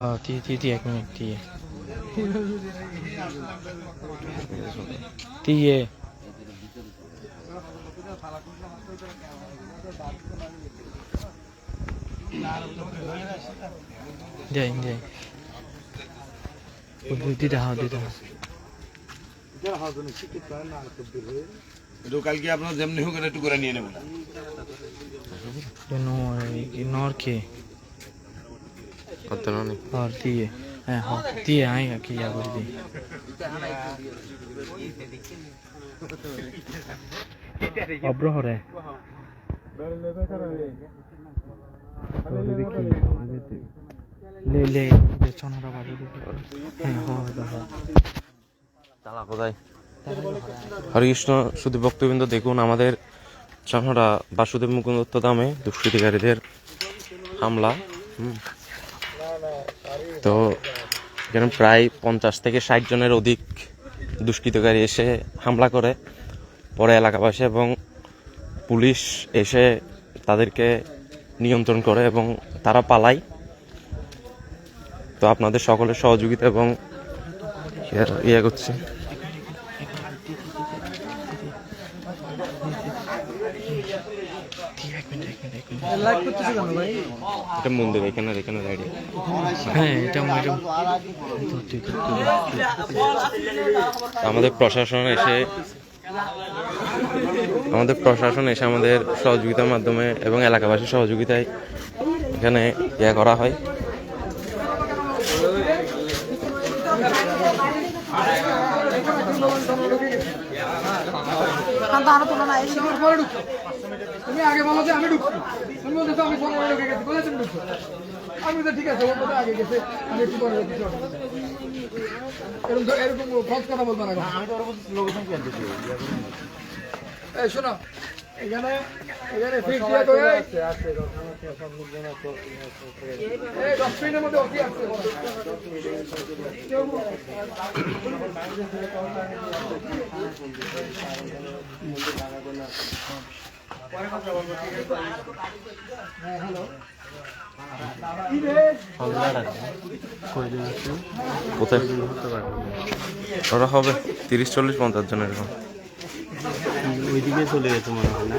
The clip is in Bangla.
দিয়ে 1 মিনিট দিয়ে যাই কালকে আপনার যেমনি হোক একটু করে নিয়ে নেবেন नॉर के और दिए आएगा कि या कुछ दी अब्रो हो रहा है ले ले सोना बाबू তালা কোথায়? হরে কৃষ্ণ। শুধু ভক্তবৃন্দ, দেখুন আমাদের চাঁড়া বাসুদেব মুকুন্দ দামে দুষ্কৃতিকারীদের হামলা। তো এখানে প্রায় 50 থেকে 60 জনের অধিক দুষ্কৃতকারী এসে হামলা করে, পরে এলাকাবাসী এবং পুলিশ এসে তাদেরকে নিয়ন্ত্রণ করে এবং তারা পালায়। তো আপনাদের সকলের সহযোগিতা এবং ইয়ে করছে। এটা মন্দির, এখানে দাঁড়িয়ে। হ্যাঁ, এটা আমাদের প্রশাসন এসে আমাদের সহযোগিতার মাধ্যমে এবং এলাকাবাসীর সহযোগিতায় এখানে ইয়ে করা হয়। তুমি আগে বলো যে আমি ঢুকছি, তুমি বলছো আমি সময় ঢুকে গেছি, বলেছেন ঢুকছো, আমি তো ঠিক আছে, ওর কথা আগে গেছে, আমি একটু পরে ঢুকছি। এরকম ফলস কথা বলবো না। আমি তো লোকেশন কি আনতেছি। এই শোনো, এখানে ফিক্স দিয়ে কই আছে সব লোক জানা তো এই 10 মিনিটের মধ্যে ওকে আসছে। কোথায় ওরা হবে 30, 40, 50 জনের। ওইদিকে চলে গেছে মনে হয় না।